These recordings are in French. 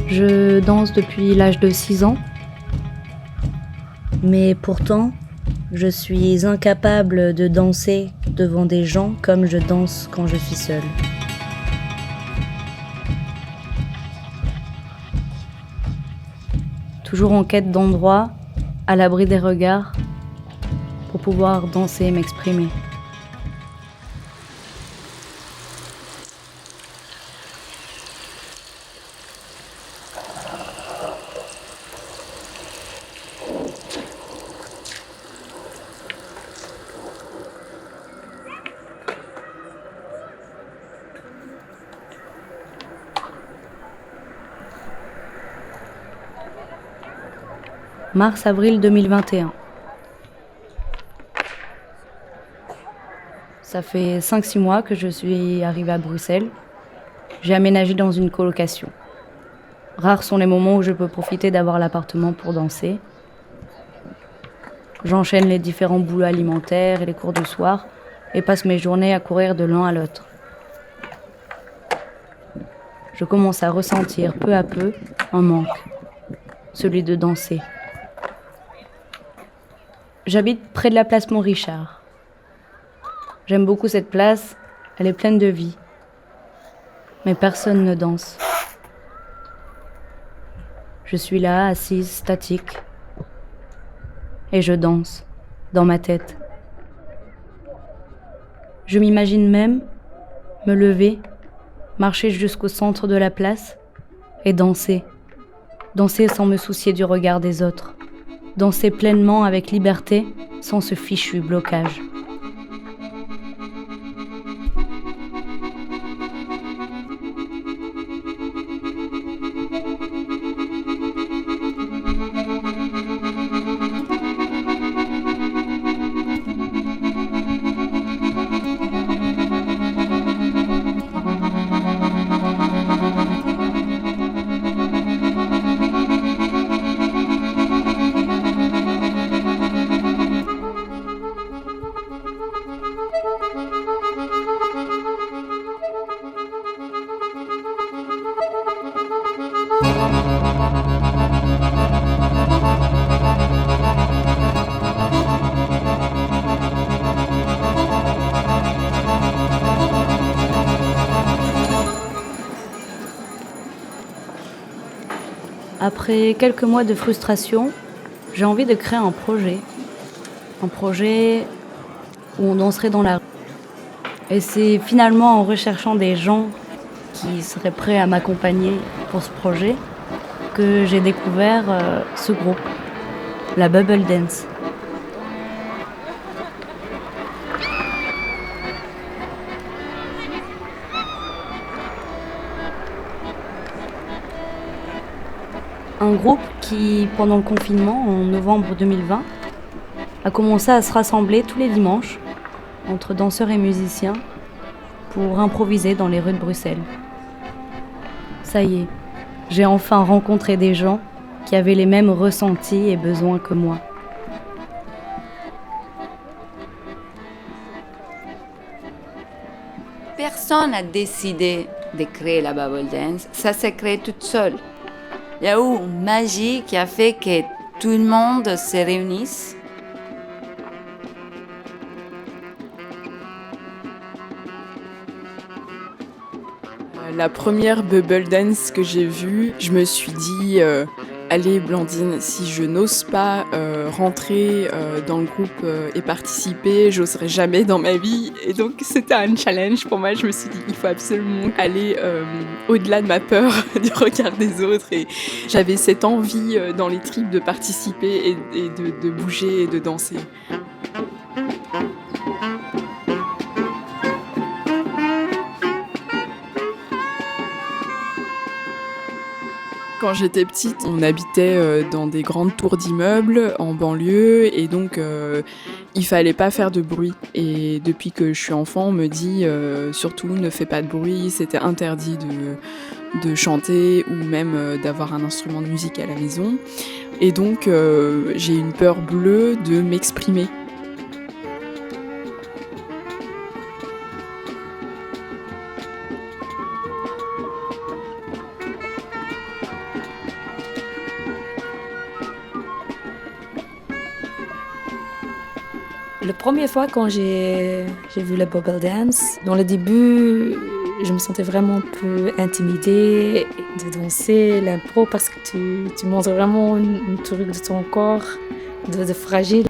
Je danse depuis l'âge de 6 ans, mais pourtant, je suis incapable de danser devant des gens comme je danse quand je suis seule. Toujours en quête d'endroits, à l'abri des regards, pour pouvoir danser et m'exprimer. Mars-avril 2021. Ça fait 5-6 mois que je suis arrivée à Bruxelles. J'ai aménagé dans une colocation. Rares sont les moments où je peux profiter d'avoir l'appartement pour danser. J'enchaîne les différents boulots alimentaires et les cours du soir et passe mes journées à courir de l'un à l'autre. Je commence à ressentir peu à peu un manque, celui de danser. J'habite près de la place Mont-Richard. J'aime beaucoup cette place, elle est pleine de vie. Mais personne ne danse. Je suis là, assise, statique. Et je danse, dans ma tête. Je m'imagine même me lever, marcher jusqu'au centre de la place et danser. Danser sans me soucier du regard des autres. Danser pleinement avec liberté, sans ce fichu blocage. Après quelques mois de frustration, j'ai envie de créer un projet. Un projet où on danserait dans la rue. Et c'est finalement en recherchant des gens qui seraient prêts à m'accompagner pour ce projet que j'ai découvert ce groupe, la Bubble Dance. Un groupe qui, pendant le confinement, en novembre 2020, a commencé à se rassembler tous les dimanches entre danseurs et musiciens pour improviser dans les rues de Bruxelles. Ça y est, j'ai enfin rencontré des gens qui avaient les mêmes ressentis et besoins que moi. Personne n'a décidé de créer la Bubble Dance, ça s'est créé toute seule. Il y a eu une magie qui a fait que tout le monde se réunisse. La première Bubble Dance que j'ai vue, je me suis dit allez Blandine, si je n'ose pas rentrer dans le groupe et participer, j'oserai jamais dans ma vie. Et donc c'était un challenge pour moi, je me suis dit il faut absolument aller au-delà de ma peur du regard des autres. Et j'avais cette envie dans les tripes de participer et de bouger et de danser. Quand j'étais petite, on habitait dans des grandes tours d'immeubles en banlieue et donc il fallait pas faire de bruit. Et depuis que je suis enfant, on me dit surtout ne fais pas de bruit, c'était interdit de chanter ou même d'avoir un instrument de musique à la maison. Et donc j'ai une peur bleue de m'exprimer. La première fois quand j'ai vu le bubble dance, dans le début, je me sentais vraiment un peu intimidée de danser l'impro parce que tu montres vraiment un truc de ton corps, de fragile.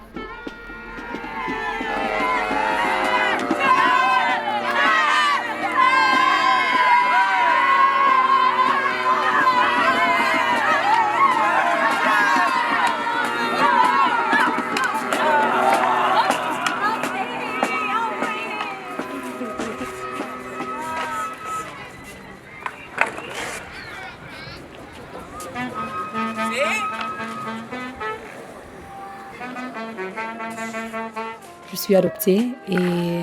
Je suis adoptée et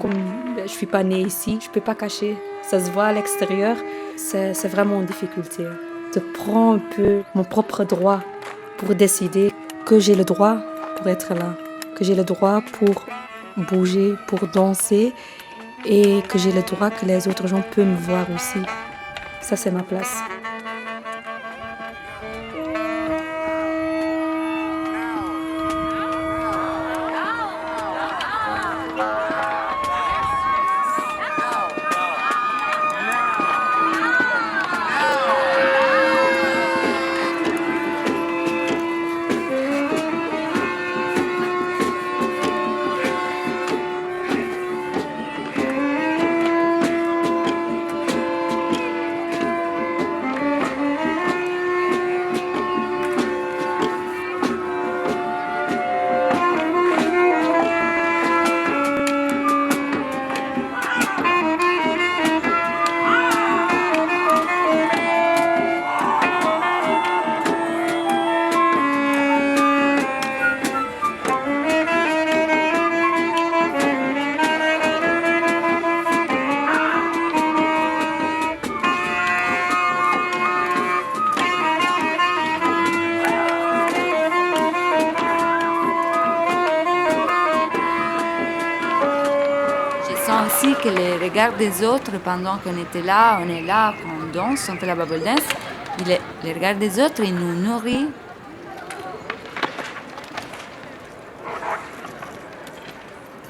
comme je ne suis pas née ici, je ne peux pas cacher. Ça se voit à l'extérieur, c'est vraiment une difficulté. De prendre un peu mon propre droit pour décider que j'ai le droit pour être là, que j'ai le droit pour bouger, pour danser et que j'ai le droit que les autres gens peuvent me voir aussi. Ça, c'est ma place. Aussi que les regards des autres pendant qu'on était là, on est là, on danse, on fait la bubble dance, les regards des autres, ils nous nourrissent.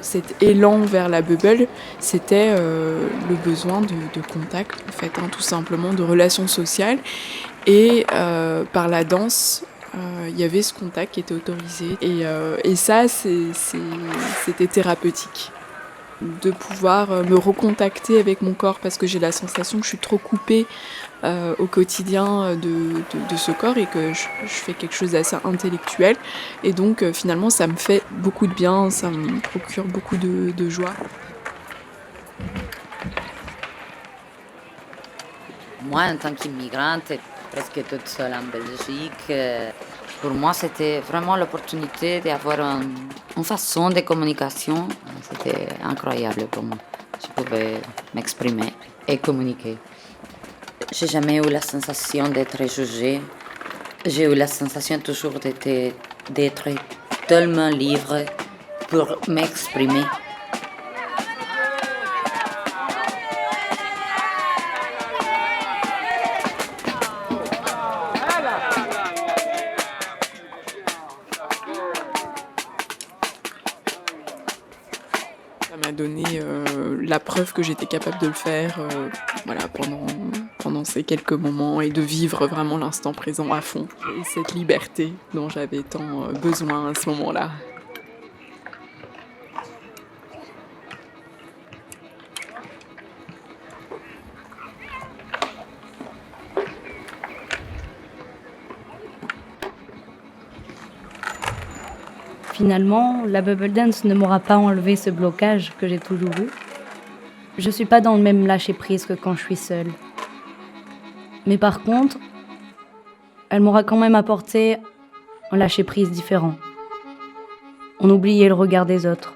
Cet élan vers la bubble, c'était le besoin de contact, en fait, tout simplement, de relations sociales. Et par la danse, il y avait ce contact qui était autorisé. Et ça, c'était thérapeutique. De pouvoir me recontacter avec mon corps parce que j'ai la sensation que je suis trop coupée au quotidien de ce corps et que je fais quelque chose d'assez intellectuel et donc finalement ça me fait beaucoup de bien, ça me procure beaucoup de joie. Moi en tant qu'immigrante, presque toute seule en Belgique, pour moi, c'était vraiment l'opportunité d'avoir une façon de communication. C'était incroyable pour moi. Je pouvais m'exprimer et communiquer. J'ai jamais eu la sensation d'être jugée. J'ai eu la sensation toujours d'être tellement libre pour m'exprimer. Ça m'a donné la preuve que j'étais capable de le faire pendant ces quelques moments et de vivre vraiment l'instant présent à fond. Et cette liberté dont j'avais tant besoin à ce moment-là. Finalement, la bubble dance ne m'aura pas enlevé ce blocage que j'ai toujours eu. Je ne suis pas dans le même lâcher-prise que quand je suis seule. Mais par contre, elle m'aura quand même apporté un lâcher-prise différent. On oubliait le regard des autres.